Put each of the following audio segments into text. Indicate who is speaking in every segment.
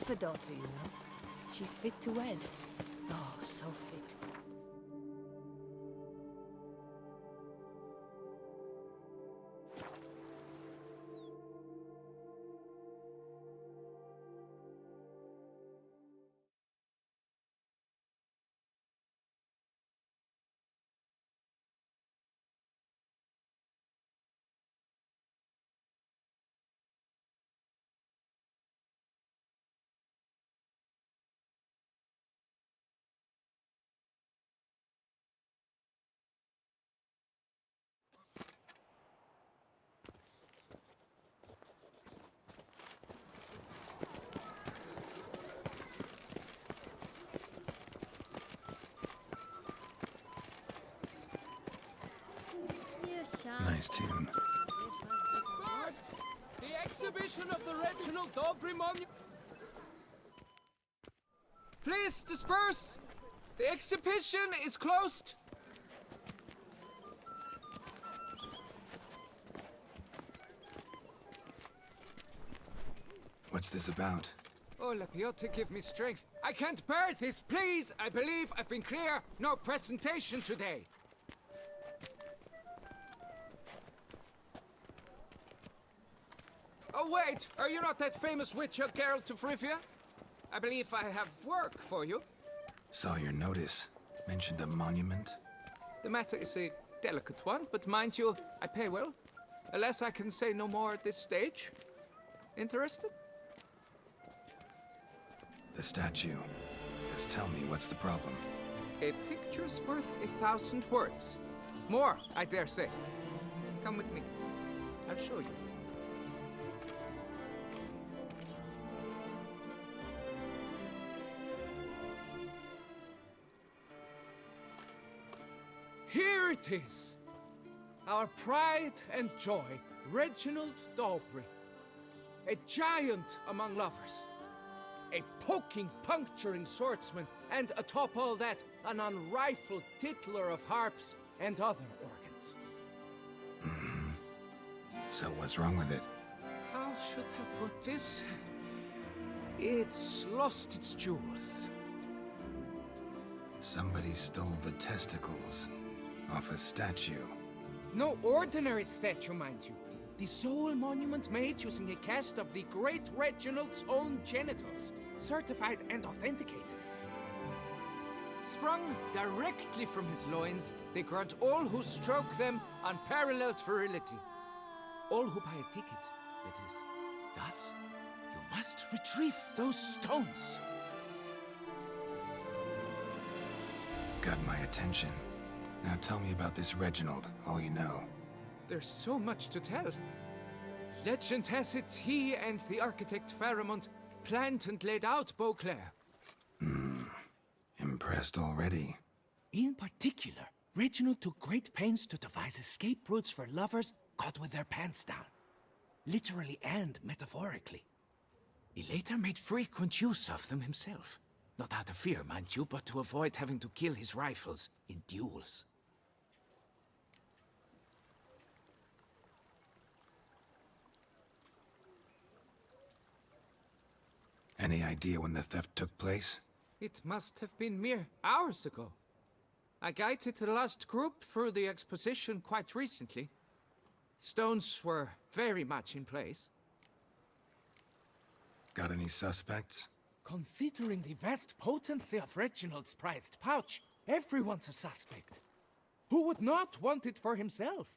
Speaker 1: have a daughter, you know. She's fit to wed. Oh, so fit.
Speaker 2: Nice tune.
Speaker 3: The exhibition of the Reginald Dobry Monument. Please disperse. The exhibition is closed.
Speaker 2: What's this about?
Speaker 3: Oh, Lapiote, give me strength. I can't bear this, please. I believe I've been clear. No presentation today. Oh, wait! Are you not that famous witch, Geralt of Rivia? I believe I have work for you.
Speaker 2: Saw your notice. Mentioned a monument.
Speaker 3: The matter is a delicate one, but mind you, I pay well. Alas, I can say no more at this stage. Interested?
Speaker 2: The statue. Just tell me, what's the problem?
Speaker 3: A picture's worth 1,000 words. More, I dare say. Come with me. I'll show you. Here it is! Our pride and joy, Reginald Dobry. A giant among lovers. A poking, puncturing swordsman, and atop all that, an unrifled tittler of harps and other organs.
Speaker 2: So what's wrong with it?
Speaker 3: How should I put this? It's lost its jewels.
Speaker 2: Somebody stole the testicles off a statue.
Speaker 3: No ordinary statue, mind you. The sole monument made using a cast of the great Reginald's own genitals, certified and authenticated. Sprung directly from his loins, they grant all who stroke them unparalleled virility. All who buy a ticket, that is. Thus, you must retrieve those stones.
Speaker 2: Got my attention. Now tell me about this Reginald, all you know.
Speaker 3: There's so much to tell. Legend has it he and the architect Pharamond planned and laid out Beauclair.
Speaker 2: Impressed already.
Speaker 3: In particular, Reginald took great pains to devise escape routes for lovers caught with their pants down. Literally and metaphorically. He later made frequent use of them himself. Not out of fear, mind you, but to avoid having to kill his rifles in duels.
Speaker 2: Any idea when the theft took place?
Speaker 3: It must have been mere hours ago. I guided the last group through the exposition quite recently. Stones were very much in place.
Speaker 2: Got any suspects?
Speaker 3: Considering the vast potency of Reginald's prized pouch, everyone's a suspect. Who would not want it for himself?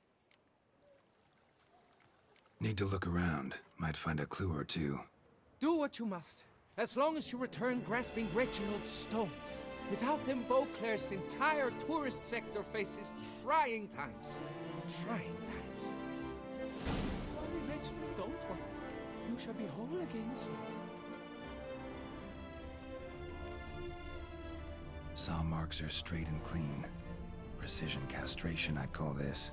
Speaker 2: Need to look around. Might find a clue or two.
Speaker 3: Do what you must, as long as you return grasping Reginald's stones. Without them, Beauclair's entire tourist sector faces trying times. Trying times. Worry, Reginald, don't worry. You shall be whole again soon.
Speaker 2: Saw marks are straight and clean. Precision castration, I'd call this.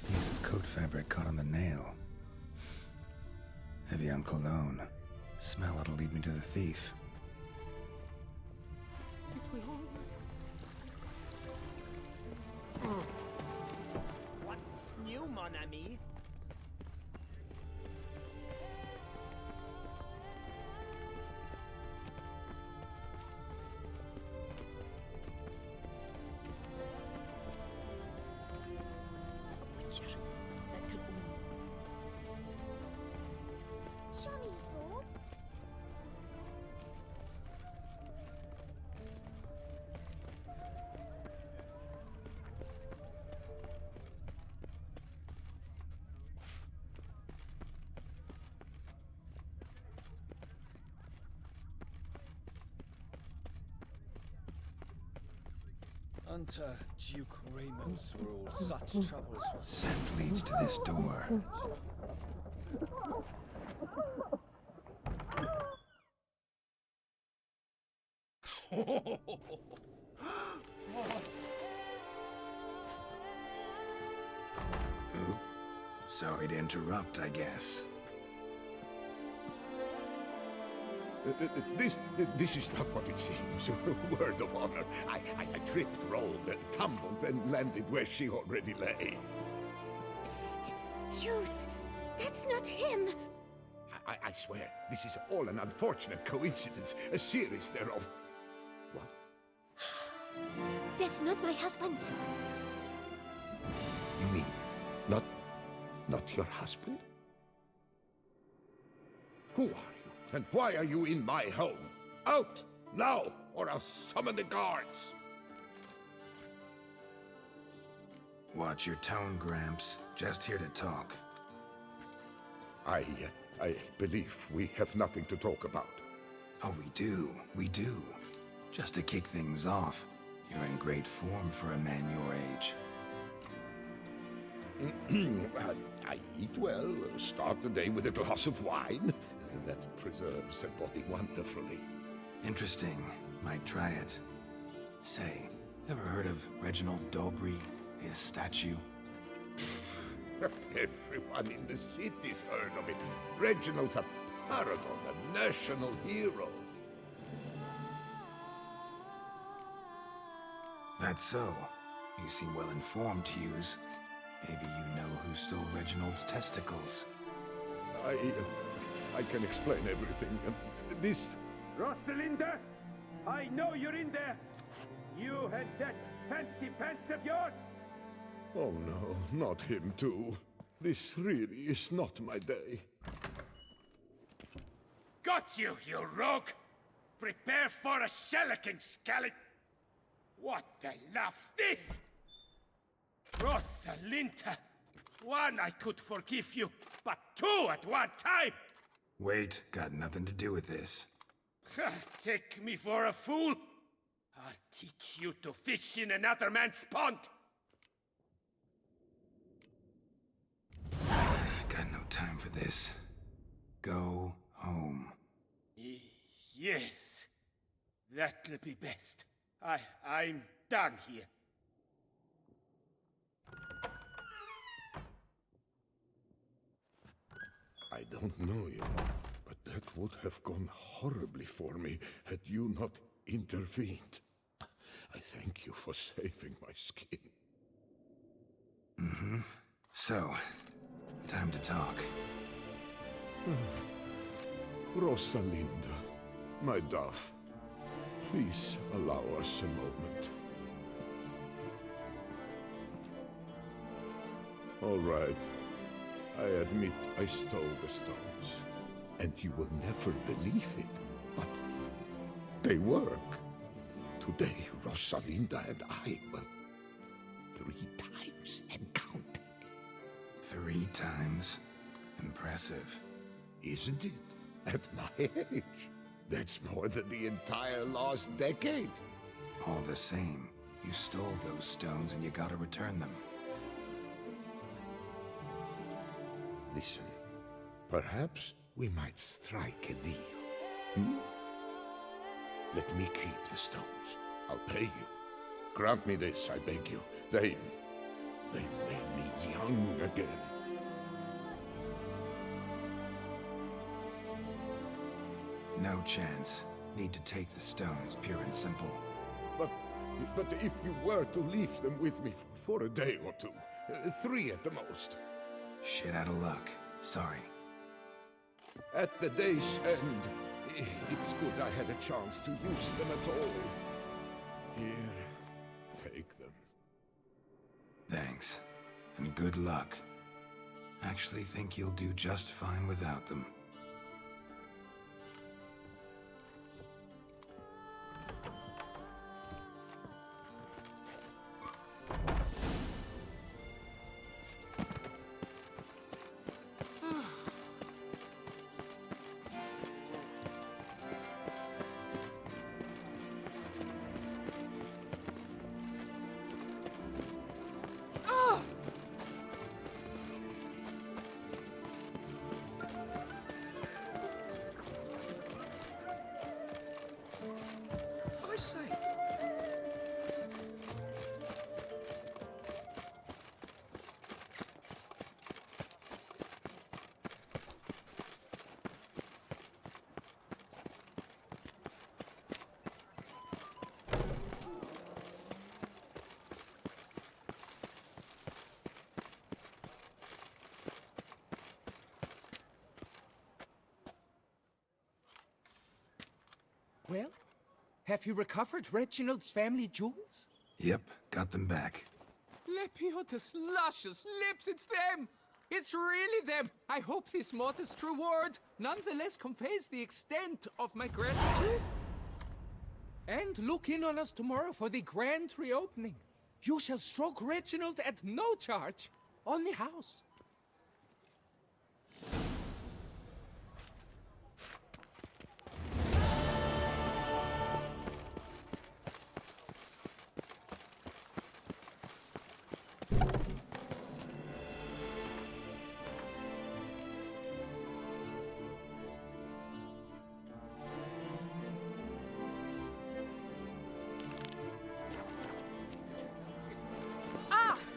Speaker 2: Piece of coat fabric caught on the nail. Heavy on cologne. Smell it'll lead me to the thief.
Speaker 3: It will all...
Speaker 4: mammy.
Speaker 1: A witcher that could
Speaker 5: Show me your sword.
Speaker 4: Until Duke Raymond's rule, such troubles was
Speaker 2: Scent leads to this door. Oop. Sorry to interrupt, I guess.
Speaker 6: This is not what it seems. Word of honor. I tripped, rolled, tumbled, and landed where she already lay.
Speaker 5: Psst! Hughes! That's not him!
Speaker 6: I swear, this is all an unfortunate coincidence, a series thereof. What?
Speaker 5: That's not my husband!
Speaker 6: You mean, not your husband? Who are you, and why are you in my home? Out, now, or I'll summon the guards!
Speaker 2: Watch your tone, Gramps. Just here to talk.
Speaker 6: I believe we have nothing to talk about.
Speaker 2: Oh, we do. Just to kick things off, you're in great form for a man your age.
Speaker 6: I eat well, start the day with a glass of wine. That preserves the body wonderfully.
Speaker 2: Interesting. Might try it. Say, ever heard of Reginald Dobry, his statue?
Speaker 6: Everyone in the city's heard of it. Reginald's a paragon, a national hero.
Speaker 2: That's so. You seem well informed, Hughes. Maybe you know who stole Reginald's testicles.
Speaker 6: I can explain everything. This...
Speaker 7: Rosalinda, I know you're in there. You and that fancy pants of yours.
Speaker 6: Oh no, not him too. This really is not my day.
Speaker 7: Got you, you rogue! Prepare for a shellacking, scallop! What the laugh's this? Rosalinda! One, I could forgive you, but two at one time!
Speaker 2: Wait, got nothing to do with this.
Speaker 7: Take me for a fool? I'll teach you to fish in another man's pond!
Speaker 2: Got no time for this. Go home.
Speaker 7: Yes, that'll be best. I'm done here.
Speaker 6: I don't know you, but that would have gone horribly for me had you not intervened. I thank you for saving my skin.
Speaker 2: Mm-hmm. So, time to talk.
Speaker 6: Rosalinda, my dove, please allow us a moment. All right. I admit I stole the stones. And you will never believe it, but they work. Today, Rosalinda and I will 3 times and counting.
Speaker 2: 3 times? Impressive.
Speaker 6: Isn't it? At my age. That's more than the entire last decade.
Speaker 2: All the same, you stole those stones and you gotta return them.
Speaker 6: Listen, perhaps we might strike a deal. Hmm? Let me keep the stones. I'll pay you. Grant me this, I beg you. They've made me young again.
Speaker 2: No chance. Need to take the stones, pure and simple.
Speaker 6: But if you were to leave them with me for a day or two, 3 at the most,
Speaker 2: Shit out of luck. Sorry.
Speaker 6: At the day's end, it's good I had a chance to use them at all. Here, take them.
Speaker 2: Thanks. And good luck. Actually think you'll do just fine without them.
Speaker 4: I say.
Speaker 3: Well, have you recovered Reginald's family jewels?
Speaker 2: Yep, got them back.
Speaker 3: Lepiota's luscious lips, it's them! It's really them! I hope this modest reward nonetheless conveys the extent of my gratitude. And look in on us tomorrow for the grand reopening. You shall stroke Reginald at no charge on the house.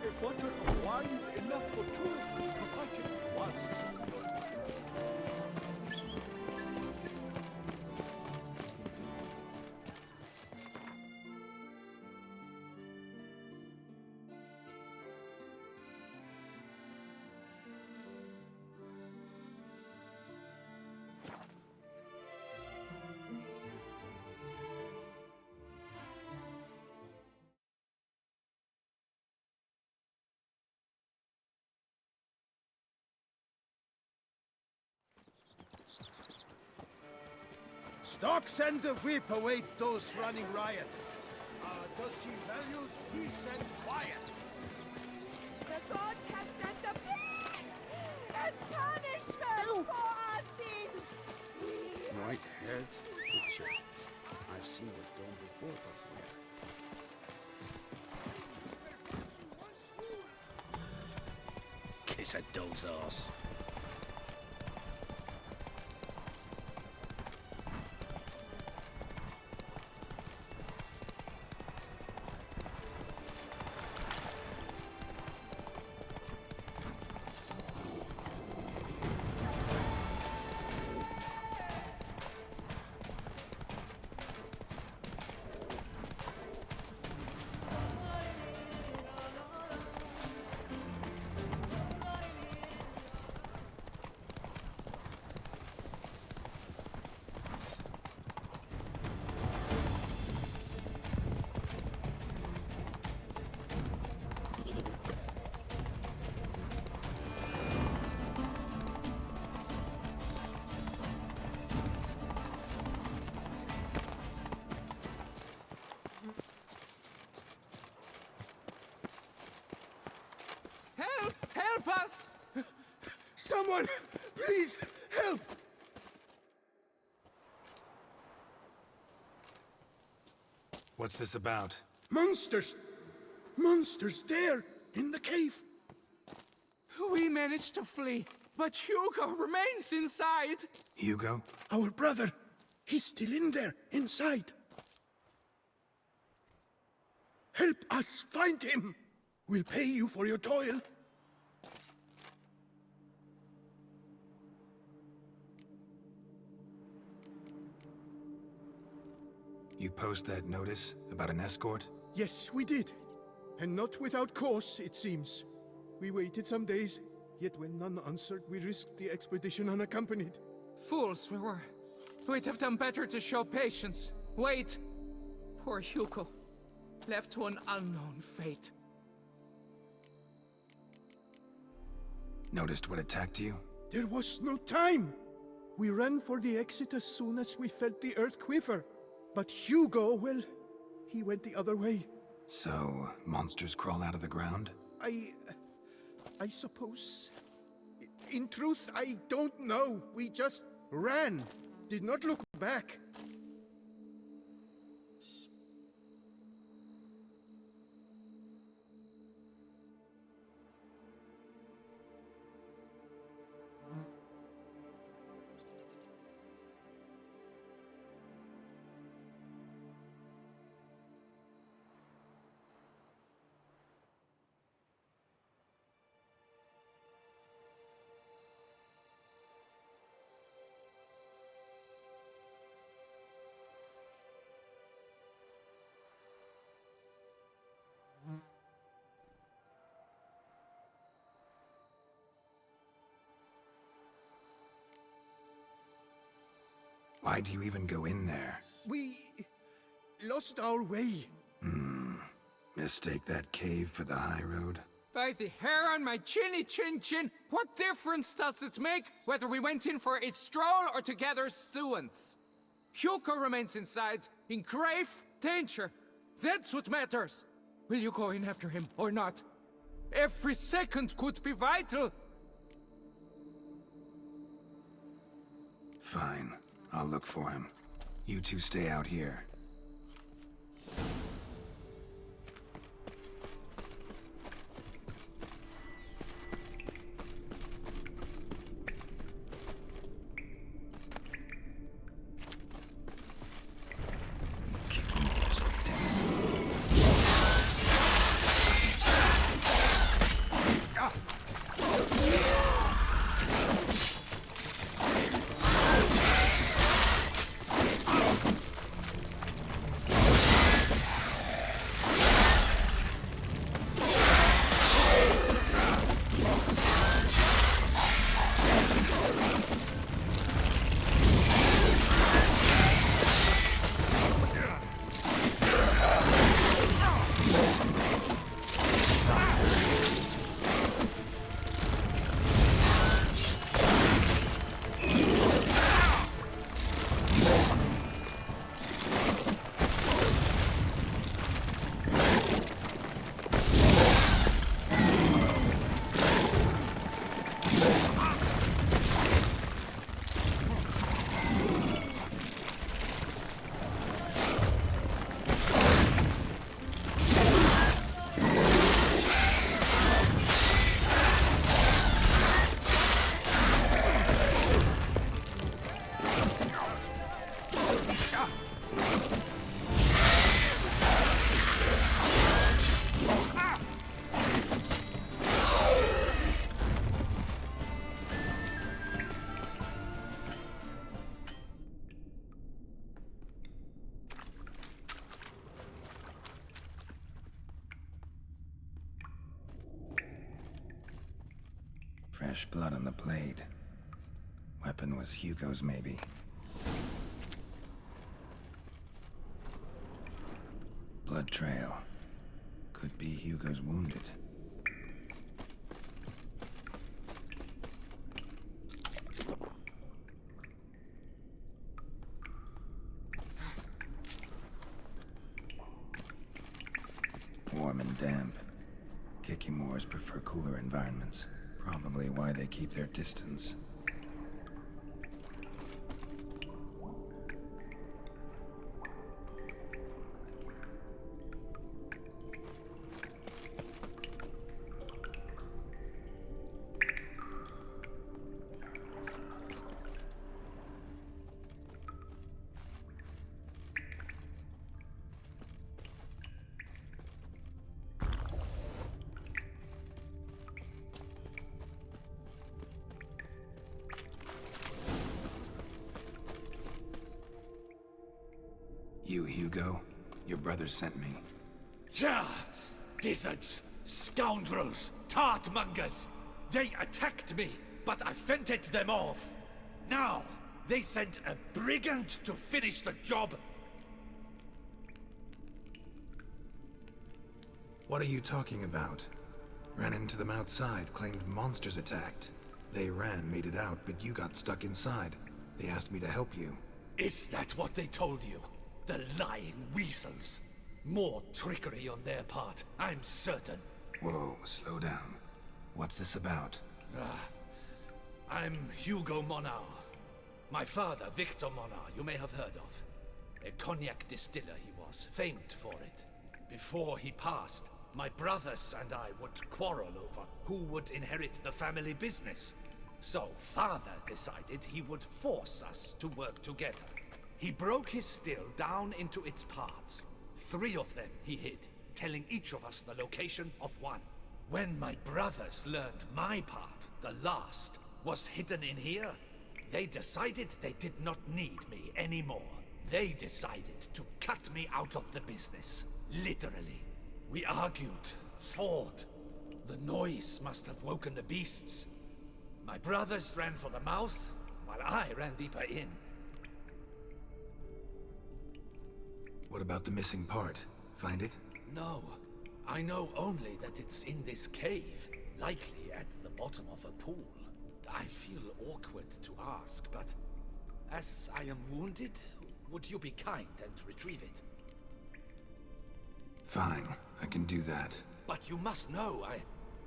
Speaker 4: A bottle of wine's enough for two, provided one's
Speaker 7: Stocks and the whip await those running riot. Our duchy values peace and quiet.
Speaker 8: The gods have sent the beast as punishment for our sins.
Speaker 9: White-haired picture. I've seen it done before, but where? Kiss a dog's ass.
Speaker 3: Help! Help us!
Speaker 7: Someone, please help!
Speaker 2: What's this about?
Speaker 7: Monsters! Monsters there in the cave!
Speaker 3: We managed to flee, but Hugo remains inside.
Speaker 2: Hugo?
Speaker 7: Our brother! He's still in there, inside! Help us find him! We'll pay you for your toil.
Speaker 2: You post that notice about an escort?
Speaker 7: Yes, we did. And not without cause, it seems. We waited some days,
Speaker 10: Yet when none answered, we risked the expedition unaccompanied.
Speaker 3: Fools we were. We'd have done better to show patience. Wait. Poor Hugo. Left to an unknown fate.
Speaker 2: Noticed what attacked you?
Speaker 10: There was no time! We ran for the exit as soon as we felt the earth quiver. But Hugo, well, he went the other way.
Speaker 2: So, monsters crawl out of the ground?
Speaker 10: I suppose... In truth, I don't know. We just ran. Did not look back.
Speaker 2: Why do you even go in there?
Speaker 10: We... lost our way.
Speaker 2: Mistake that cave for the high road?
Speaker 3: By the hair on my chinny chin chin, what difference does it make whether we went in for a stroll or to gather students? Hugo remains inside, in grave danger. That's what matters. Will you go in after him or not? Every second could be vital.
Speaker 2: Fine. I'll look for him. You two stay out here. Fresh blood on the blade. Weapon was Hugo's, maybe. Blood trail. Could be Hugo's wounded. Warm and damp. Kikimors prefer cooler environments. Probably why they keep their distance. You, Hugo? Your brother sent me.
Speaker 7: Ja! Dizzards! Scoundrels! Tartmongers! They attacked me, but I fended them off. Now, they sent a brigand to finish the job.
Speaker 2: What are you talking about? Ran into them outside, claimed monsters attacked. They ran, made it out, but you got stuck inside. They asked me to help you.
Speaker 7: Is that what they told you? The lying weasels. More trickery on their part, I'm certain.
Speaker 2: Whoa, slow down. What's this about?
Speaker 7: I'm Hugo Monar. My father, Victor Monar, you may have heard of. A cognac distiller he was, famed for it. Before he passed, my brothers and I would quarrel over who would inherit the family business. So father decided he would force us to work together. He broke his still down into its parts. 3 of them he hid, telling each of us the location of one. When my brothers learned my part, the last, was hidden in here, they decided they did not need me anymore. They decided to cut me out of the business. Literally. We argued, fought. The noise must have woken the beasts. My brothers ran for the mouth, while I ran deeper in.
Speaker 2: What about the missing part? Find it?
Speaker 7: No. I know only that it's in this cave, likely at the bottom of a pool. I feel awkward to ask, but as I am wounded, would you be kind and retrieve it?
Speaker 2: Fine, I can do that.
Speaker 7: But you must know,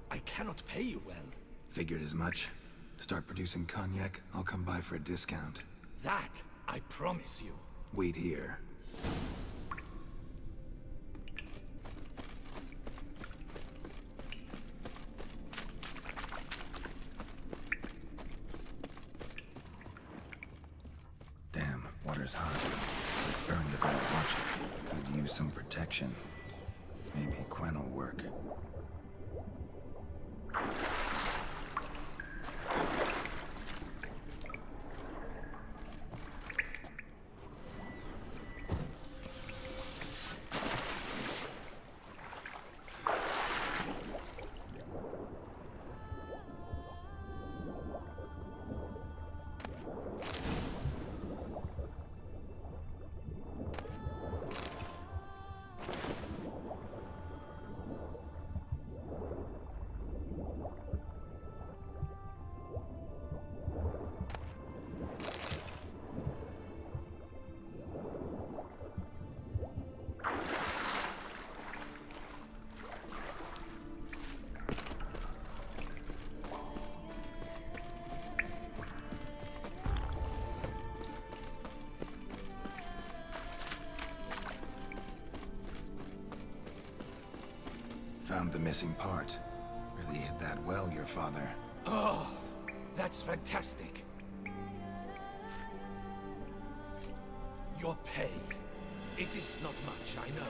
Speaker 7: I cannot pay you well.
Speaker 2: Figured as much. Start producing cognac, I'll come by for a discount.
Speaker 7: That, I promise you.
Speaker 2: Wait here. Damn, water's hot. Burned if I don't watch it. Could use some protection. Maybe Quen will work. Found the missing part. Really hid that well, your father.
Speaker 7: Oh, that's fantastic. Your pay. It is not much, I know.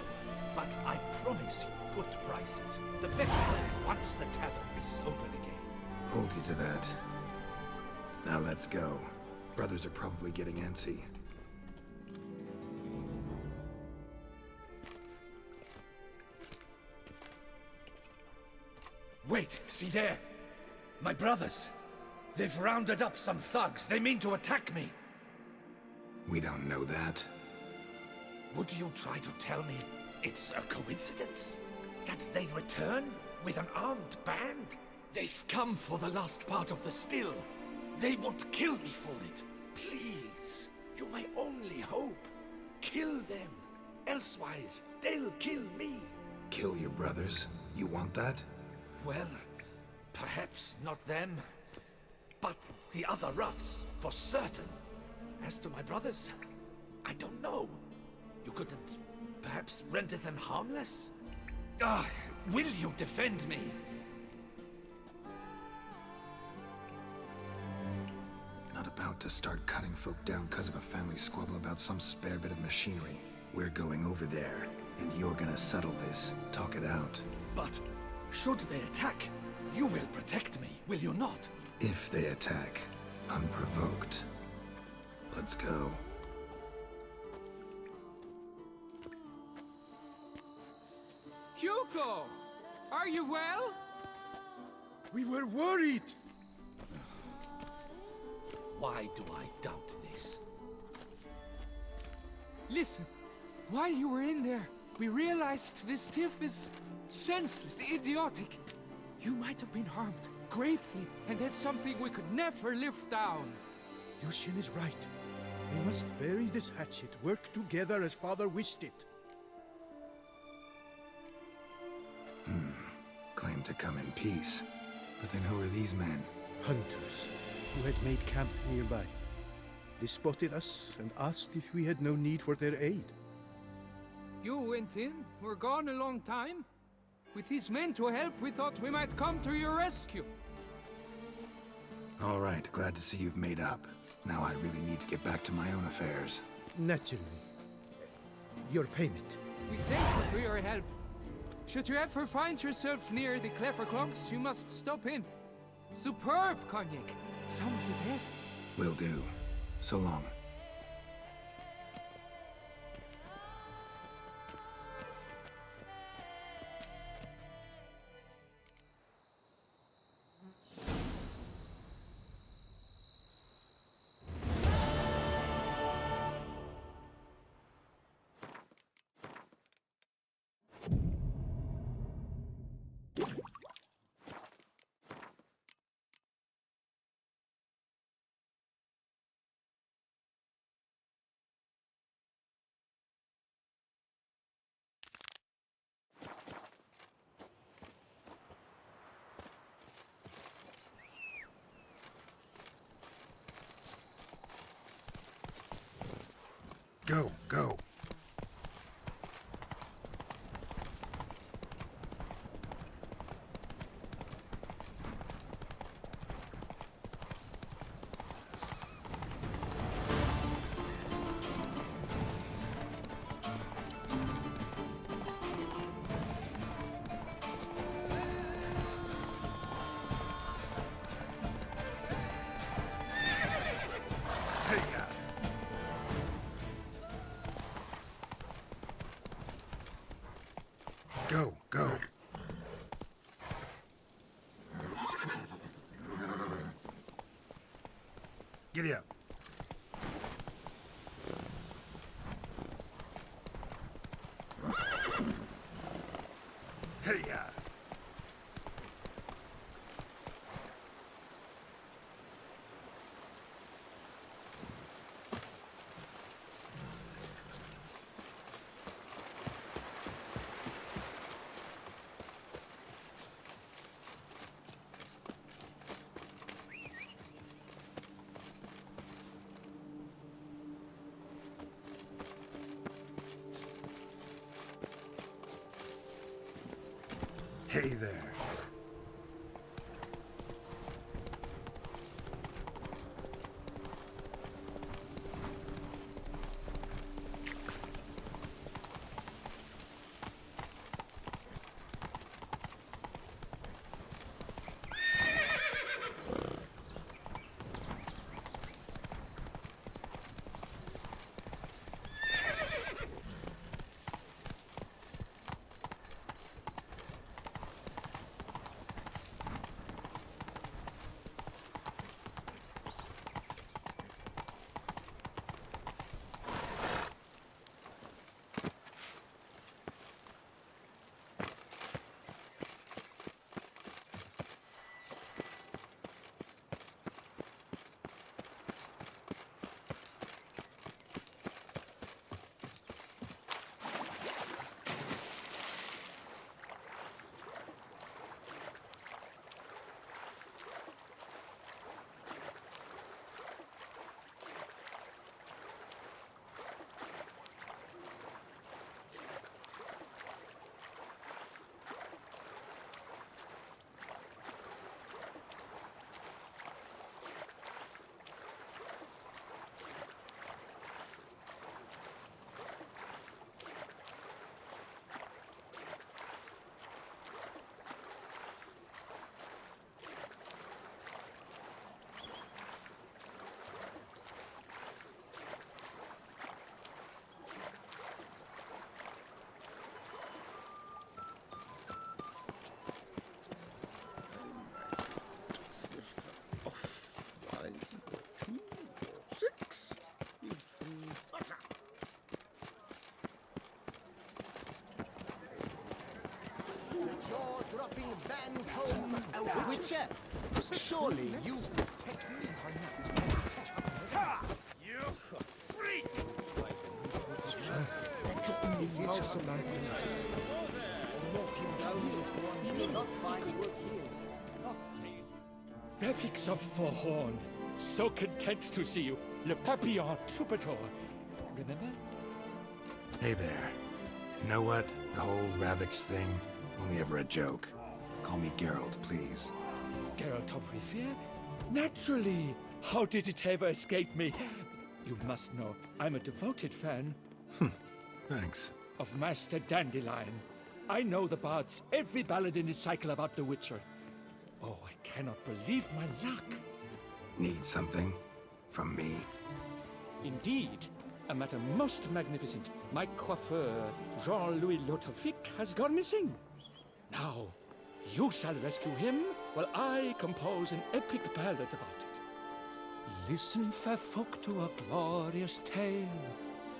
Speaker 7: But I promise you good prices. The best once the tavern is open again.
Speaker 2: Hold you to that. Now let's go. Brothers are probably getting antsy.
Speaker 7: Wait, see there? My brothers. They've rounded up some thugs. They mean to attack me.
Speaker 2: We don't know that.
Speaker 7: Would you try to tell me it's a coincidence? That they return with an armed band? They've come for the last part of the still. They won't kill me for it. Please, you're my only hope. Kill them. Elsewise, they'll kill me.
Speaker 2: Kill your brothers? You want that?
Speaker 7: Well, perhaps not them, but the other roughs, for certain. As to my brothers, I don't know. You couldn't perhaps render them harmless? Will you defend me?
Speaker 2: Not about to start cutting folk down because of a family squabble about some spare bit of machinery. We're going over there, and you're gonna settle this. Talk it out.
Speaker 7: But should they attack, you will protect me, will you not?
Speaker 2: If they attack, unprovoked. Let's go.
Speaker 3: Hugo! Are you well?
Speaker 10: We were worried!
Speaker 7: Why do I doubt this?
Speaker 3: Listen, while you were in there, we realized this tiff is senseless, idiotic. You might have been harmed, gravely, and that's something we could never live down.
Speaker 10: Lucian is right. We must bury this hatchet, work together as Father wished it.
Speaker 2: Claimed to come in peace. But then who are these men?
Speaker 10: Hunters, who had made camp nearby. They spotted us and asked if we had no need for their aid.
Speaker 3: You went in, were gone a long time. With these men to help, we thought we might come to your rescue.
Speaker 2: All right, glad to see you've made up. Now I really need to get back to my own affairs.
Speaker 10: Naturally. Your payment.
Speaker 3: We thank you for your help. Should you ever find yourself near the Clever Clogs, you must stop in. Superb cognac. Some of the best.
Speaker 2: Will do. So long. Go, go. Go, go. Giddy up. Hey-ya. Hey there.
Speaker 11: jaw-dropping Van Combe, a witcher. Surely you...
Speaker 4: You freak!
Speaker 1: That could only be trouble.
Speaker 11: Knock him down with one, you'll not find work here. Not me.
Speaker 12: Refix of Forhorn. So content to see you. Le Papillon Troubadour. Remember?
Speaker 2: Hey there. You know what? The whole Ravix thing, only ever a joke. Call me Geralt, please.
Speaker 12: Geralt of Rivia? Naturally! How did it ever escape me? You must know, I'm a devoted fan.
Speaker 2: Thanks.
Speaker 12: Of Master Dandelion. I know the bards, every ballad in his cycle about the Witcher. Oh, I cannot believe my luck.
Speaker 2: Need something? From me?
Speaker 12: Indeed. A matter most magnificent. My coiffeur, Jean-Louis Lotovic, has gone missing. Now, you shall rescue him, while I compose an epic ballad about it. Listen, fair folk, to a glorious tale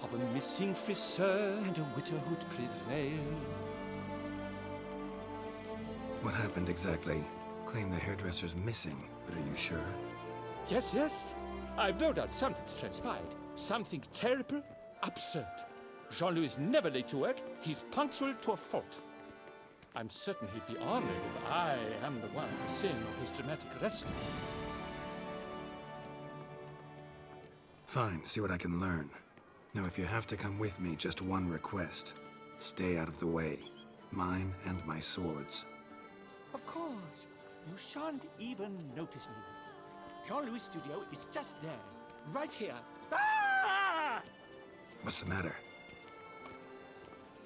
Speaker 12: of a missing friseur and a widowhood prevail.
Speaker 2: What happened exactly? Claim the hairdresser's missing, but are you sure?
Speaker 12: Yes, yes. I've no doubt something's transpired. Something terrible, absurd. Jean-Louis is never late to work. He's punctual to a fault. I'm certain he'd be honored if I am the one to sing of his dramatic rescue.
Speaker 2: Fine, see what I can learn. Now, if you have to come with me, just one request. Stay out of the way. Mine and my swords.
Speaker 12: Of course. You shan't even notice me. Jean-Louis' studio is just there. Right here. Ah!
Speaker 2: What's the matter?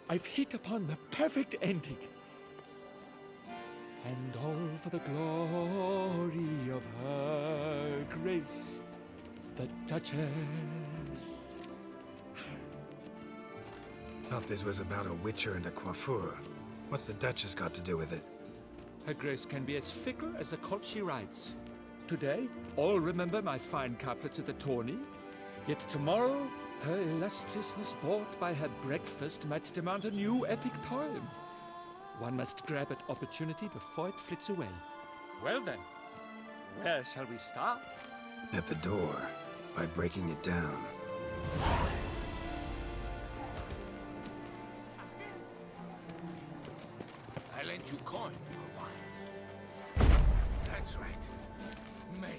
Speaker 12: I've hit upon the perfect ending. And all for the glory of her grace, the Duchess.
Speaker 2: Thought this was about a witcher and a coiffeur. What's the Duchess got to do with it?
Speaker 12: Her grace can be as fickle as the court she rides. Today, all remember my fine couplets at the tourney. Yet tomorrow, her illustriousness bought by her breakfast might demand a new epic poem. One must grab at opportunity before it flits away. Well then, where shall we start?
Speaker 2: At the door, by breaking it down.
Speaker 3: I lent you coin for a while. That's right. Mame.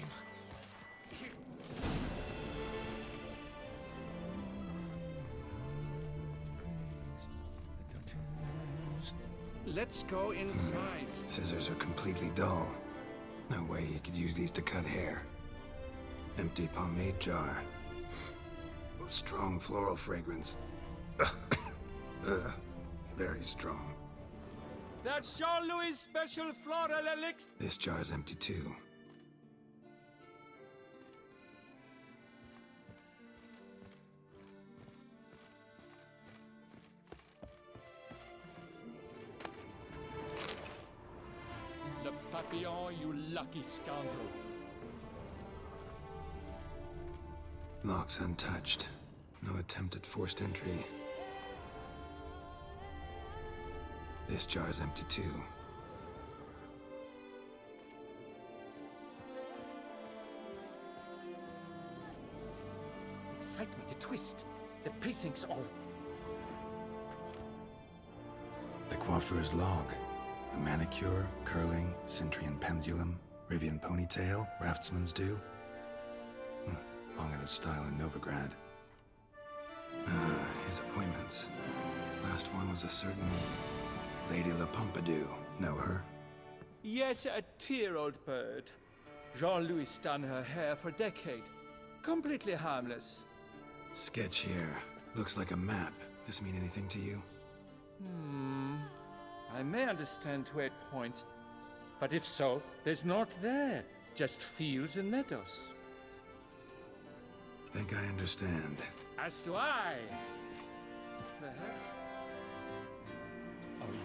Speaker 12: Let's go inside.
Speaker 2: Scissors are completely dull. No way you could use these to cut hair. Empty pomade jar. Strong floral fragrance. Very strong.
Speaker 12: That's Jean-Louis' special floral elixir.
Speaker 2: This jar's empty too.
Speaker 12: Le Papillon, you lucky scoundrel.
Speaker 2: Lock's untouched. No attempt at forced entry. This jar's empty too.
Speaker 12: Sight me the twist. The pacing's all.
Speaker 2: The coiffeur's log. A manicure, curling, Centrian pendulum, Rivian ponytail, raftsman's due. Long out of style in Novigrad. His appointments. Last one was a certain Lady La Pompadour. Know her?
Speaker 12: Yes, a dear-old bird. Jean-Louis done her hair for a decade. Completely harmless.
Speaker 2: Sketch here. Looks like a map. This mean anything to you?
Speaker 12: I may understand where it points, but if so, there's naught there. Just fields and meadows.
Speaker 2: Think I understand.
Speaker 12: As do I. Perhaps.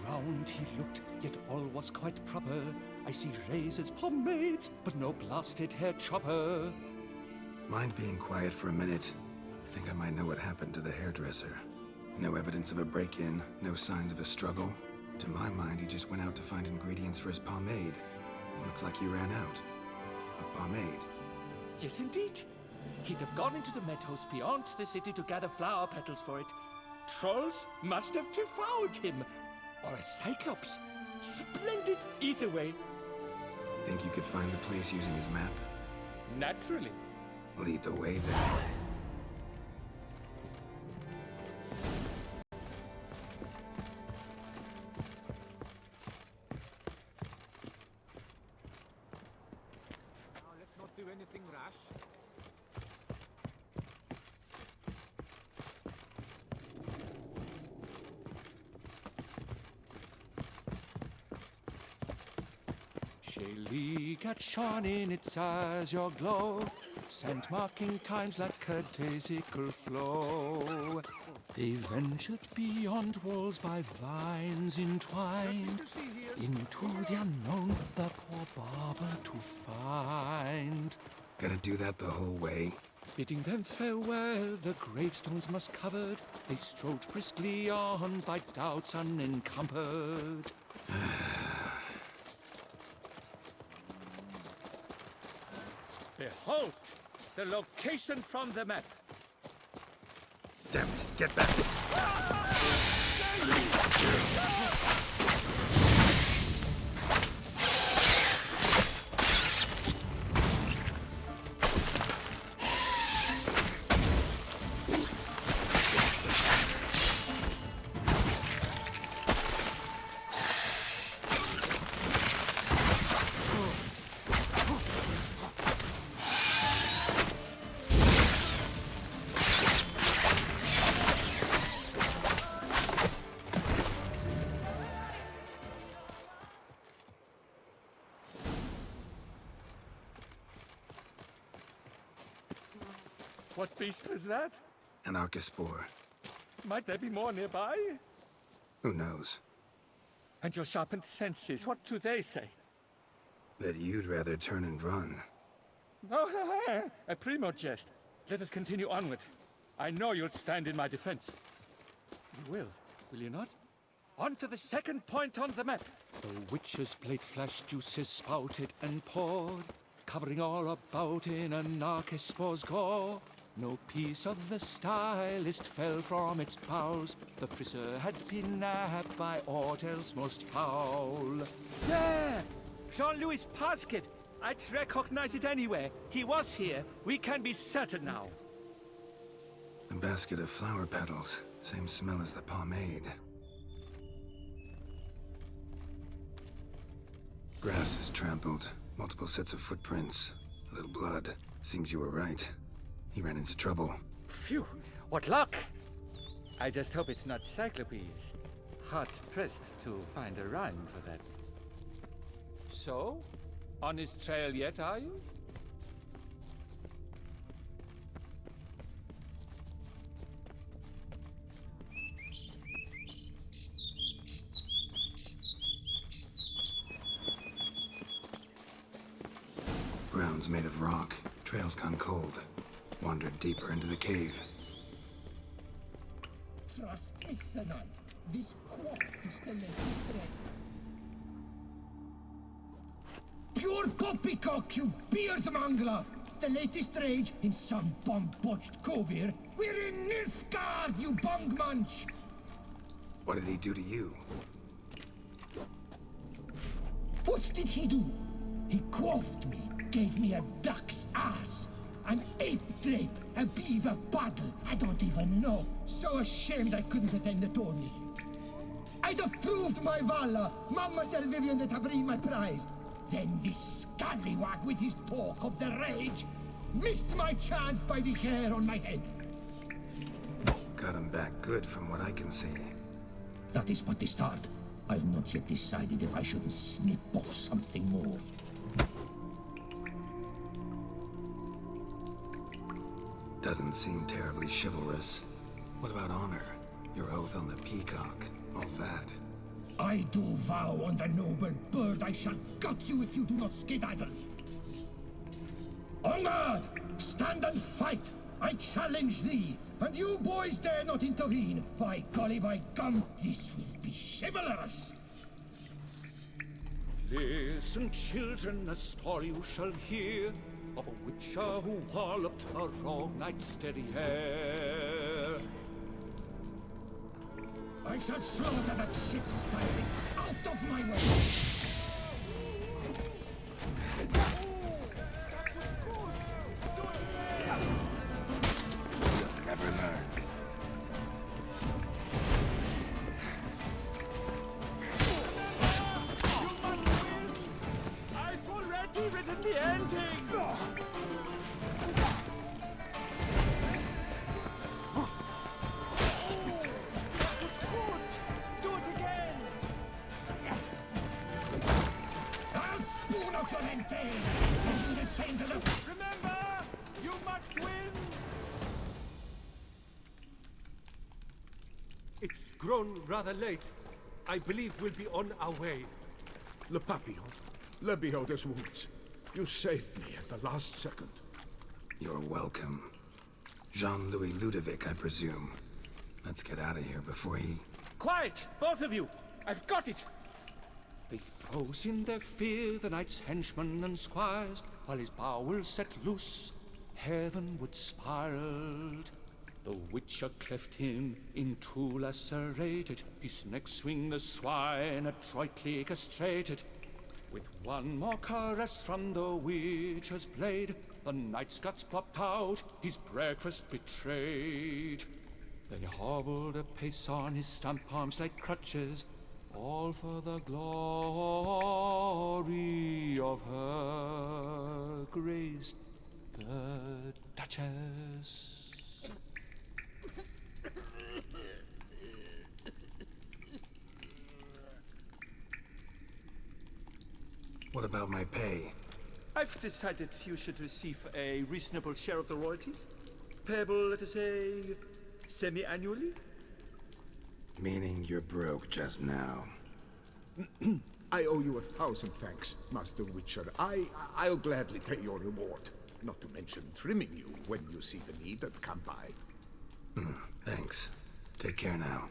Speaker 12: Around he looked, yet all was quite proper. I see razors, pomades, but no blasted hair chopper.
Speaker 2: Mind being quiet for a minute? Think I might know what happened to the hairdresser. No evidence of a break-in, no signs of a struggle. To my mind, he just went out to find ingredients for his pomade. Looks like he ran out of pomade.
Speaker 12: Yes, indeed. He'd have gone into the meadows beyond the city to gather flower petals for it. Trolls must have devoured him. Or a cyclops. Splendid either way.
Speaker 2: Think you could find the place using his map?
Speaker 12: Naturally.
Speaker 2: Lead the way then.
Speaker 4: Now, let's not do anything rash.
Speaker 12: Shaylee at shone in its azure glow, scent marking times like a daisical flow. They ventured beyond walls by vines entwined, into the unknown the poor barber to find.
Speaker 2: Gotta do that the whole way?
Speaker 12: Bidding them farewell, the gravestones must covered, they strode briskly on by doubts unencumbered. Behold, the location from the map.
Speaker 2: Damn it, get back!
Speaker 12: What beast was that?
Speaker 2: An Archospore.
Speaker 12: Might there be more nearby?
Speaker 2: Who knows?
Speaker 12: And your sharpened senses, what do they say?
Speaker 2: That you'd rather turn and run.
Speaker 12: Oh, a primo jest. Let us continue onward. I know you'll stand in my defense. You will you not? On to the second point on the map. The witch's blade flash juices spouted and poured, covering all about in an Archospore's gore. No piece of the stylist fell from its bowels. The frisser had been nabbed by aught else most foul. There! Jean-Louis' basket! I'd recognize it anywhere. He was here. We can be certain now.
Speaker 2: A basket of flower petals. Same smell as the pomade. Grass is trampled. Multiple sets of footprints. A little blood. Seems you were right. He ran into trouble.
Speaker 12: Phew! What luck! I just hope it's not Cyclopes. Hard-pressed to find a rhyme for that. So? On his trail yet, are you?
Speaker 2: Ground's made of rock. Trail's gone cold. Wandered deeper into the cave.
Speaker 13: Trust me, Senan. This quaff is the latest threat. Pure poppycock, you beard mangler! The latest rage in some bomb-botched cove here. We're in Nilfgaard, you bung munch!
Speaker 2: What did he do to you?
Speaker 13: What did he do? He quaffed me, gave me a duck's ass, an ape drape, a beaver paddle, I don't even know. So ashamed I couldn't attend the tourney. I'd have proved my valor, Mademoiselle Vivian de Tabry my prize. Then this scallywag with his talk of the rage missed my chance by the hair on my head.
Speaker 2: Got him back good from what I can see.
Speaker 13: That is but the start. I've not yet decided if I shouldn't snip off something more.
Speaker 2: Doesn't seem terribly chivalrous. What about honor? Your oath on the peacock, all that.
Speaker 13: I do vow on the noble bird I shall gut you if you do not skedaddle. On guard! Stand and fight! I challenge thee! And you boys dare not intervene! By golly, by gum, this will be chivalrous!
Speaker 12: Listen, children, a story you shall hear of a witcher who walloped a rogue knight's steady hair.
Speaker 13: I shall slaughter that shit stylist out of my way!
Speaker 2: You'll never learn.
Speaker 12: I've already written the ending! Remember, you must win!
Speaker 14: It's grown rather late. I believe we'll be on our way.
Speaker 6: Le Papillon, le Beholder's wounds. You saved me at the last second.
Speaker 2: You're welcome. Jean-Louis Ludovic, I presume. Let's get out of here before he...
Speaker 12: Quiet, both of you! I've got it! They froze in their fear, the knight's henchmen and squires, while his bowels set loose, heavenward spiraled. The witcher cleft him in two lacerated, his neck swing the swine adroitly castrated. With one more caress from the witcher's blade, the knight's guts popped out, his breakfast betrayed. They hobbled a pace on his stump arms like crutches, all for the glory of her grace, the Duchess.
Speaker 2: What about my pay?
Speaker 12: I've decided you should receive a reasonable share of the royalties. Payable, let us say, semi-annually?
Speaker 2: Meaning you're broke just now.
Speaker 6: I owe you 1,000 thanks, Master Witcher. I'll gladly pay your reward. Not to mention trimming you when you see the need and come by.
Speaker 2: Thanks. Take care now.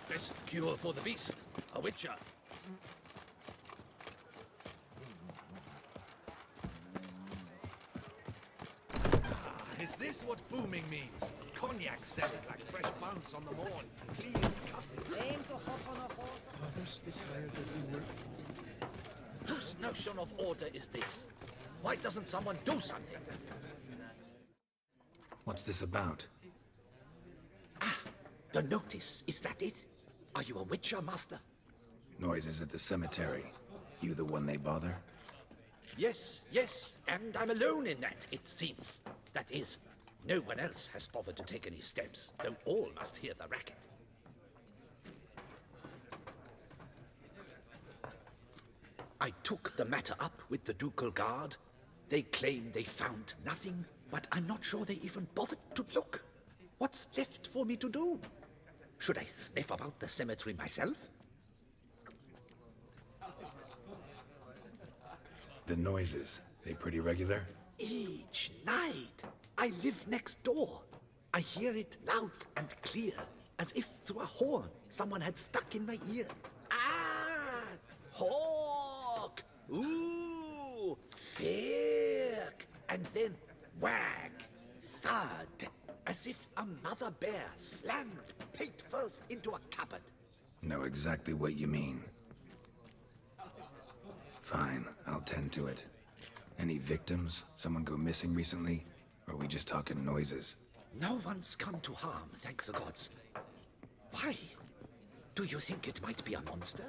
Speaker 7: Best cure for the beast, a witcher. Is this what booming means? Cognac selling like fresh buns on the morn. Pleased cousin.
Speaker 11: Aim to hop on a horse.
Speaker 10: Fathers desire that we work.
Speaker 7: Whose notion of order is this? Why doesn't someone do something?
Speaker 2: What's this about?
Speaker 7: The notice, is that it? Are you a witcher, master?
Speaker 2: Noises at the cemetery. You the one they bother?
Speaker 7: Yes, and I'm alone in that, it seems. That is, no one else has bothered to take any steps, though all must hear the racket. I took the matter up with the ducal guard. They claim they found nothing, but I'm not sure they even bothered to look. What's left for me to do? Should I sniff about the cemetery myself?
Speaker 2: The noises, they pretty regular?
Speaker 7: Each night. I live next door. I hear it loud and clear, as if through a horn someone had stuck in my ear. Ah! Hawk! Ooh! Firk! And then wag! Thud! As if another bear slammed pate first into a cupboard.
Speaker 2: Know exactly what you mean. Fine, I'll tend to it. Any victims? Someone go missing recently? Or are we just talking noises?
Speaker 7: No one's come to harm, thank the gods. Why? Do you think it might be a monster?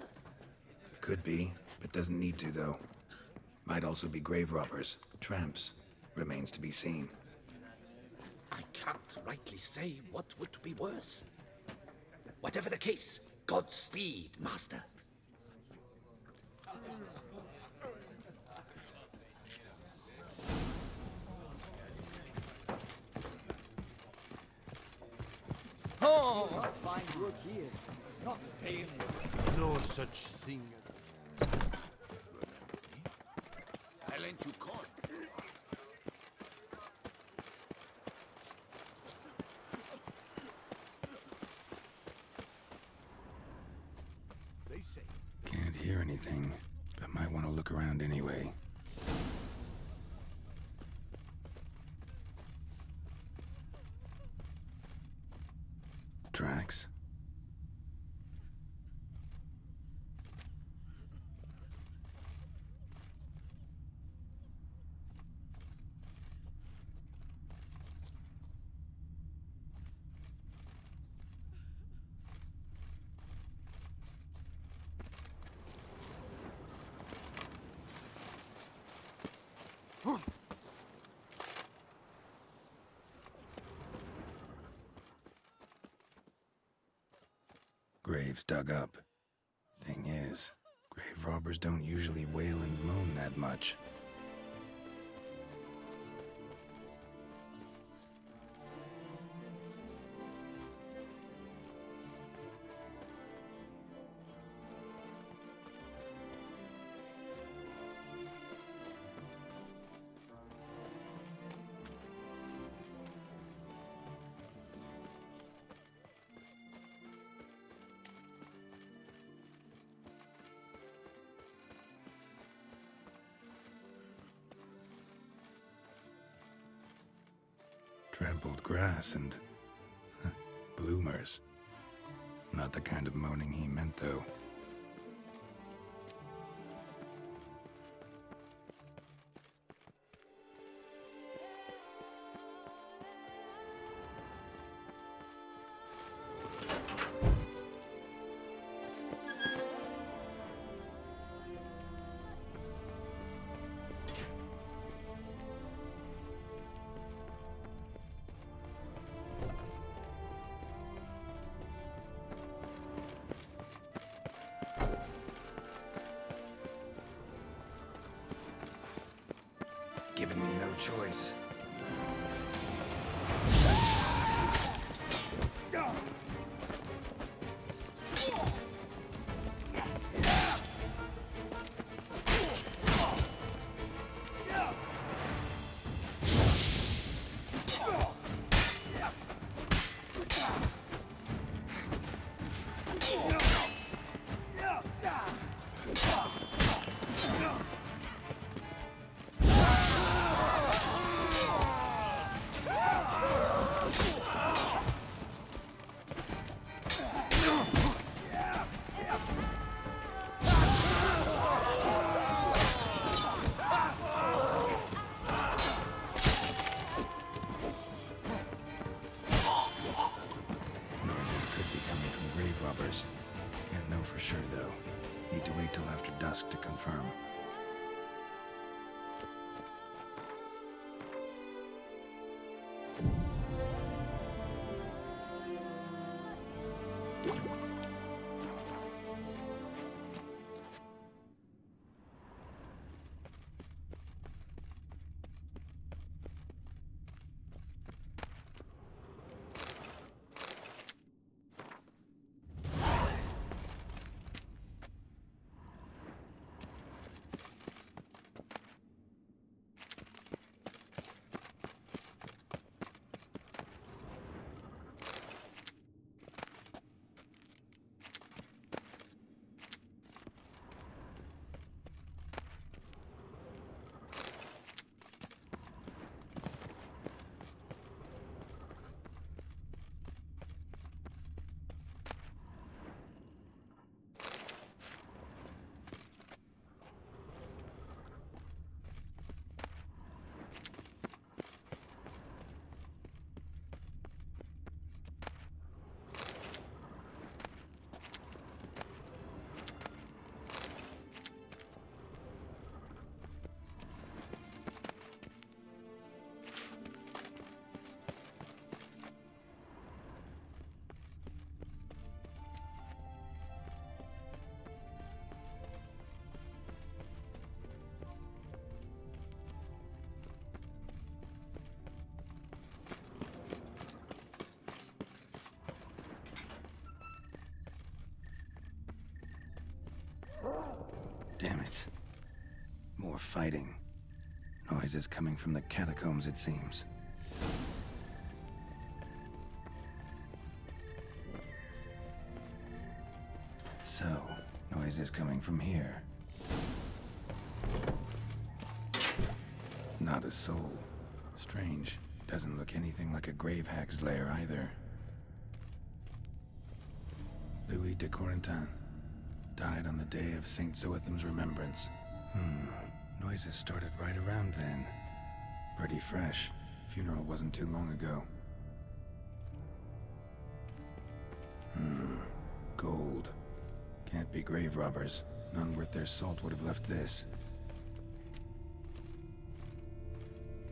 Speaker 2: Could be, but doesn't need to, though. Might also be grave robbers, tramps. Remains to be seen.
Speaker 7: I can't rightly say what would be worse. Whatever the case, Godspeed, Master.
Speaker 11: Oh! Not find work here. Not paying.
Speaker 14: No such thing.
Speaker 3: I lent you coin.
Speaker 14: They say.
Speaker 2: Can't hear anything, but might want to look around anyway. Tracks? Graves dug up. Thing is, grave robbers don't usually wail and moan that much. Trampled grass and bloomers. Not the kind of moaning he meant, though. Giving me no choice. Can't know for sure, though. Need to wait till after dusk to confirm. fighting. Noises coming from the catacombs, it seems. So, noises coming from here. Not a soul. Strange. Doesn't look anything like a grave hag's lair either. Louis de Corentin. Died on the day of St. Zoetham's remembrance. Noises started right around then. Pretty fresh. Funeral wasn't too long ago. Gold. Can't be grave robbers. None worth their salt would have left this.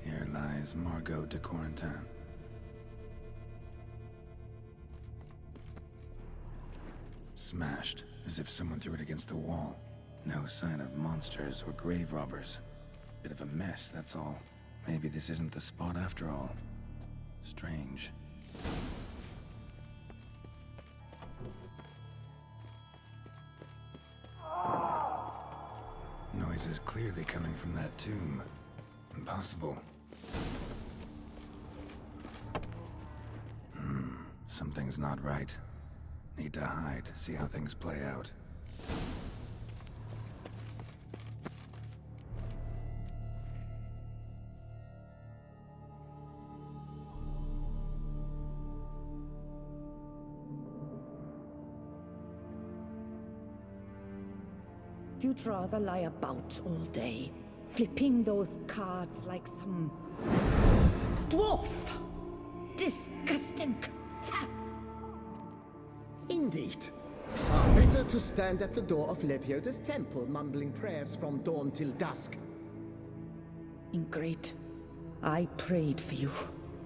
Speaker 2: Here lies Margot de Corentin. Smashed, as if someone threw it against the wall. No sign of monsters or grave robbers. Bit of a mess, that's all. Maybe this isn't the spot after all. Strange. Noise is clearly coming from that tomb. Impossible. Something's not right. Need to hide, see how things play out.
Speaker 15: You'd rather lie about all day, flipping those cards like some dwarf. Disgusting.
Speaker 11: Indeed. Far better to stand at the door of Lebioda's temple, mumbling prayers from dawn till dusk.
Speaker 15: Ingrate, I prayed for you,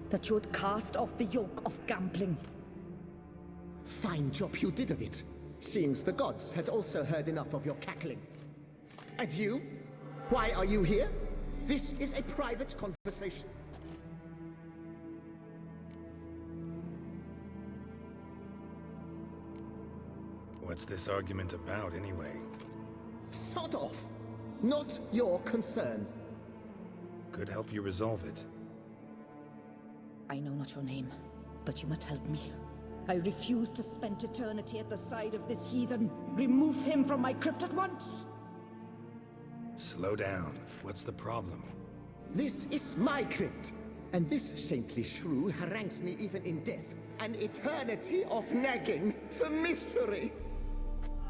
Speaker 15: that you would cast off the yoke of gambling.
Speaker 11: Fine job you did of it. Seems the gods had also heard enough of your cackling. And you? Why are you here? This is a private conversation.
Speaker 2: What's this argument about, anyway?
Speaker 11: Sod off! Not your concern.
Speaker 2: Could help you resolve it.
Speaker 15: I know not your name, but you must help me. I refuse to spend eternity at the side of this heathen. Remove him from my crypt at once!
Speaker 2: Slow down. What's the problem?
Speaker 11: This is my crypt, and this saintly shrew harangues me even in death. An eternity of nagging, the misery!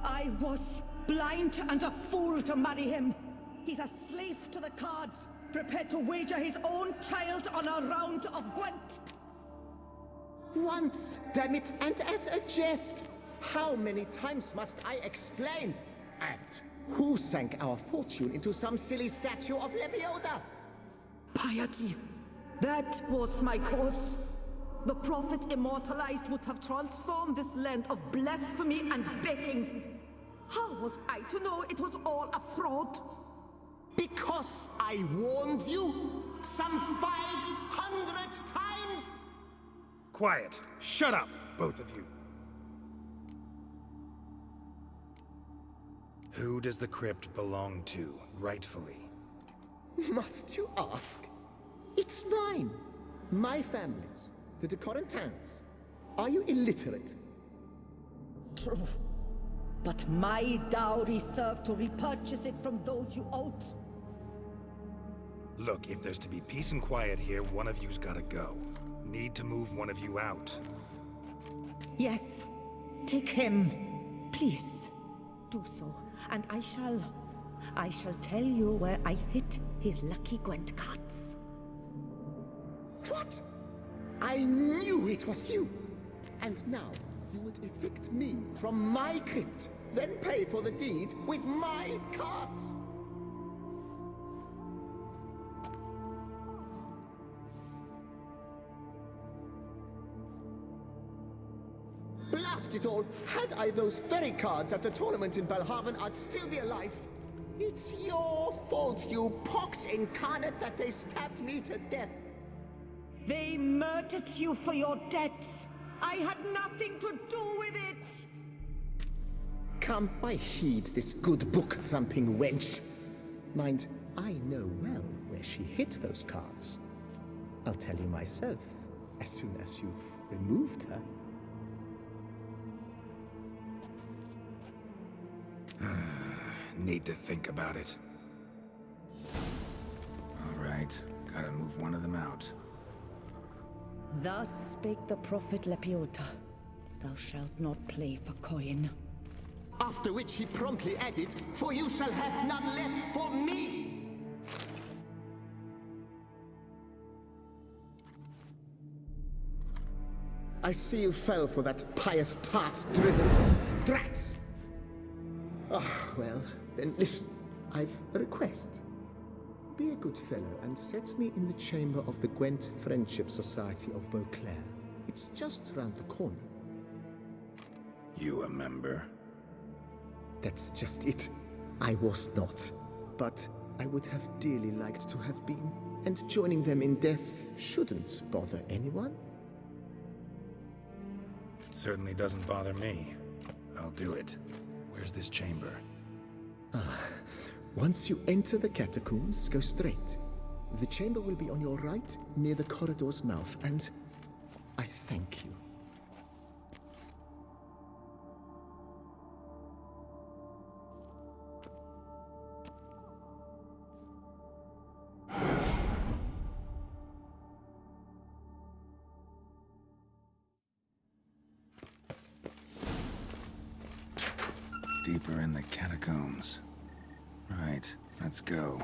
Speaker 15: I was blind and a fool to marry him. He's a slave to the cards, prepared to wager his own child on a round of Gwent.
Speaker 11: Once, damn it, and as a jest. How many times must I explain? And who sank our fortune into some silly statue of Lebioda?
Speaker 15: Piety. That was my cause. The prophet immortalized would have transformed this land of blasphemy and betting. How was I to know it was all a fraud?
Speaker 11: Because I warned you some 500 times!
Speaker 2: Quiet! Shut up, both of you! Who does the crypt belong to, rightfully?
Speaker 11: Must you ask? It's mine. My family's. The de Corentins. Are you illiterate?
Speaker 15: True. But my dowry served to repurchase it from those you owed.
Speaker 2: Look, if there's to be peace and quiet here, one of you's gotta go. Need to move one of you out.
Speaker 15: Yes. Take him. Please. Do so. And I shall tell you where I hid his lucky Gwent cards.
Speaker 11: What? I knew it was you! And now, you would evict me from my crypt, then pay for the deed with my cards! Blast it all! Had I those very cards at the tournament in Belhaven, I'd still be alive! It's your fault, you pox incarnate, that they stabbed me to death!
Speaker 15: They murdered you for your debts. I had nothing to do with it.
Speaker 11: Come, I heed this good book-thumping wench. Mind, I know well where she hid those cards. I'll tell you myself as soon as you've removed her.
Speaker 2: Need to think about it. All right, gotta move one of them out.
Speaker 16: Thus spake the prophet Lepiota. Thou shalt not play for coin.
Speaker 11: After which he promptly added, "For you shall have none left for me!" I see you fell for that pious tart's drivel. Drats! Ah, well, then listen. I've a request. Be a good fellow and set me in the chamber of the Gwent Friendship Society of Beauclair. It's just round the corner.
Speaker 2: You a member?
Speaker 11: That's just it. I was not. But I would have dearly liked to have been. And joining them in death shouldn't bother anyone.
Speaker 2: Certainly doesn't bother me. I'll do it. Where's this chamber?
Speaker 11: Once you enter the catacombs, go straight. The chamber will be on your right, near the corridor's mouth, and I thank you.
Speaker 2: Deeper in the catacombs. Right, let's go.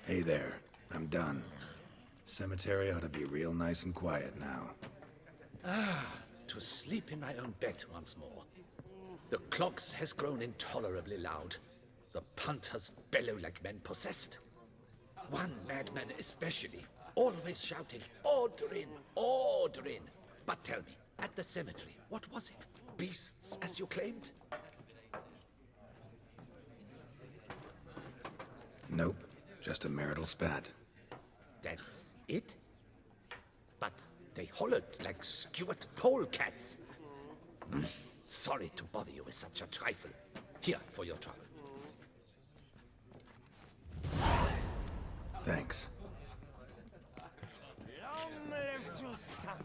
Speaker 2: Hey there, I'm done. Cemetery ought to be real nice and quiet now.
Speaker 7: To sleep in my own bed once more. The clogs has grown intolerably loud. The punters bellow like men possessed. One madman especially, always shouting, "Order in! Order in!" But tell me, at the cemetery, what was it? Beasts, as you claimed?
Speaker 2: Nope, just a marital spat.
Speaker 7: That's it? But they hollered like skewered polecats. Sorry to bother you with such a trifle. Here for your trouble.
Speaker 2: Thanks.
Speaker 17: Long live your son.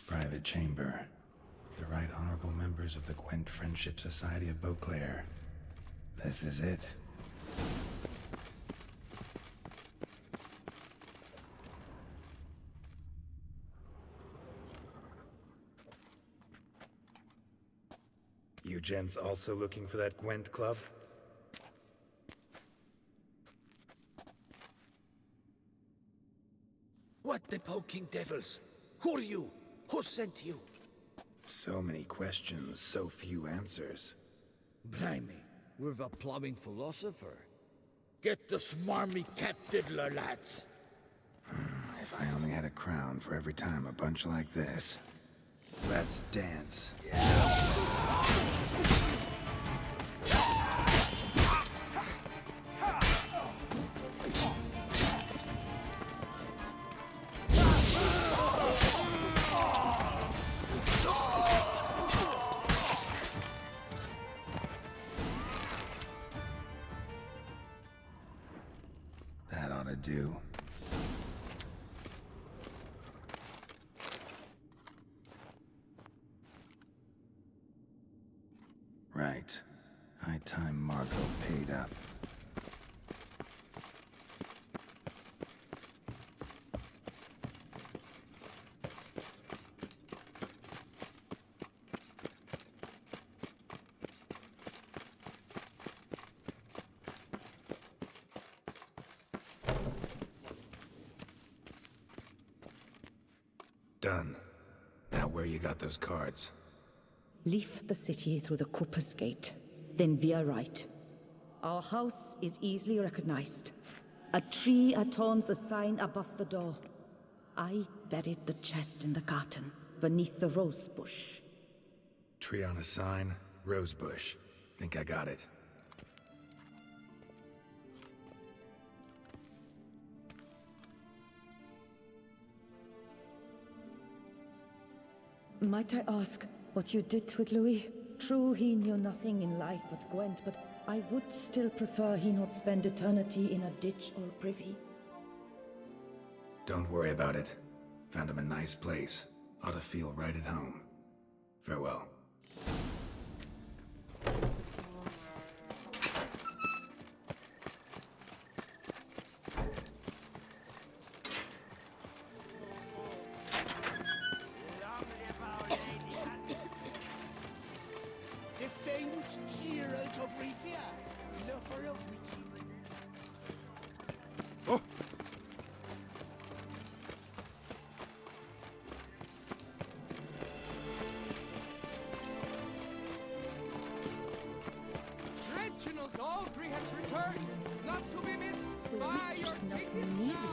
Speaker 2: Private chamber. The Right Honorable members of the Gwent Friendship Society of Beauclair. This is it.
Speaker 18: You gents also looking for that Gwent club?
Speaker 7: What the poking devils? Who are you? Who sent you?
Speaker 18: So many questions, so few answers.
Speaker 19: Blimey, we're the plumbing philosopher. Get the smarmy cat diddler, lads.
Speaker 2: If I only had a crown for every time a bunch like this. Let's dance. That ought to do. Right. High time Margot paid up. Done. Now where you got those cards?
Speaker 16: Leave the city through the Cooper's Gate, then via right. Our house is easily recognized. A tree adorns the sign above the door. I buried the chest in the garden, beneath the rose bush.
Speaker 2: Tree on a sign, rose bush. Think I got it.
Speaker 16: Might I ask what you did with Louis? True, he knew nothing in life but Gwent, but I would still prefer he not spend eternity in a ditch or privy.
Speaker 2: Don't worry about it. Found him a nice place. Ought to feel right at home. Farewell.
Speaker 19: The famed Geralt of Rivia, lover of witch.
Speaker 2: Oh!
Speaker 3: Reginald Aubrey has returned, not to be missed by your tickets now.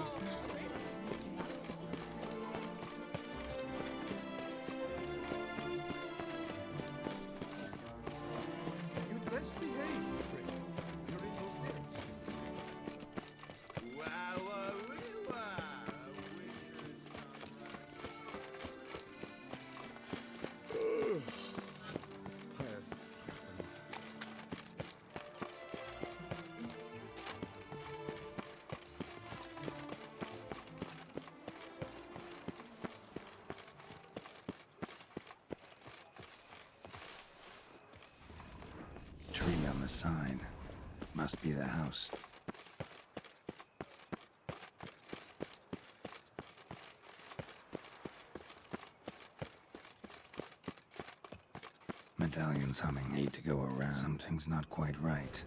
Speaker 10: You'd best behave, Frick. You're in no place.
Speaker 2: Tree on the sign. Must be the house. Medallion's humming. Need to go around. Something's not quite right.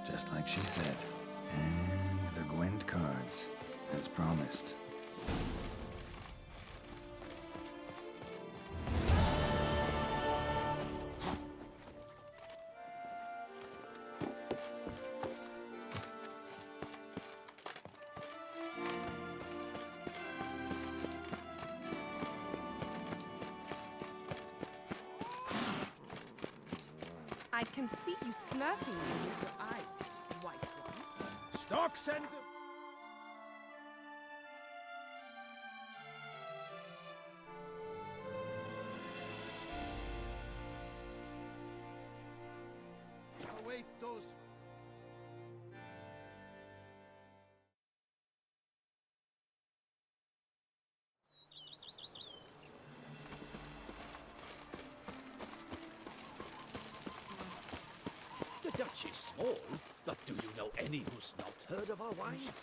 Speaker 2: Just like she said. And the Gwent cards, as promised.
Speaker 8: I can see you slurping with your eyes, white one.
Speaker 10: Stocks and... Await those...
Speaker 7: The Dutch is small, but do you know any who's not heard of our wines?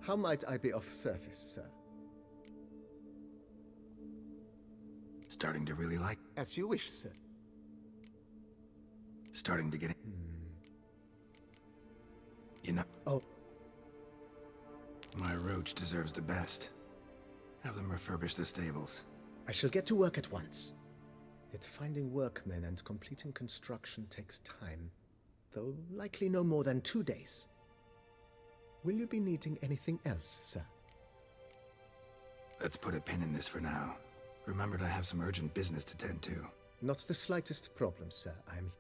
Speaker 11: How might I be of service, sir?
Speaker 2: Starting to really like...
Speaker 11: As you wish, sir.
Speaker 2: Starting to get it. You know...
Speaker 11: Oh.
Speaker 2: My roach deserves the best. Have them refurbish the stables.
Speaker 11: I shall get to work at once. Yet finding workmen and completing construction takes time, though likely no more than 2 days. Will you be needing anything else, sir?
Speaker 2: Let's put a pin in this for now. Remembered I have some urgent business to tend to.
Speaker 11: Not the slightest problem, sir. I'm...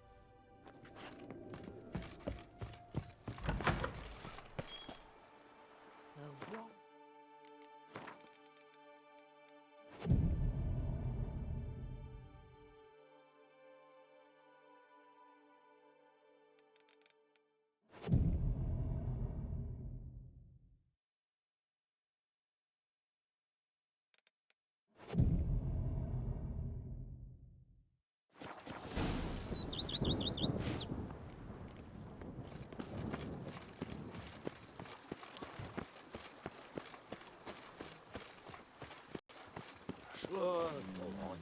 Speaker 7: Sure, go on.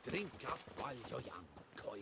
Speaker 7: Drink up while you're young, coin.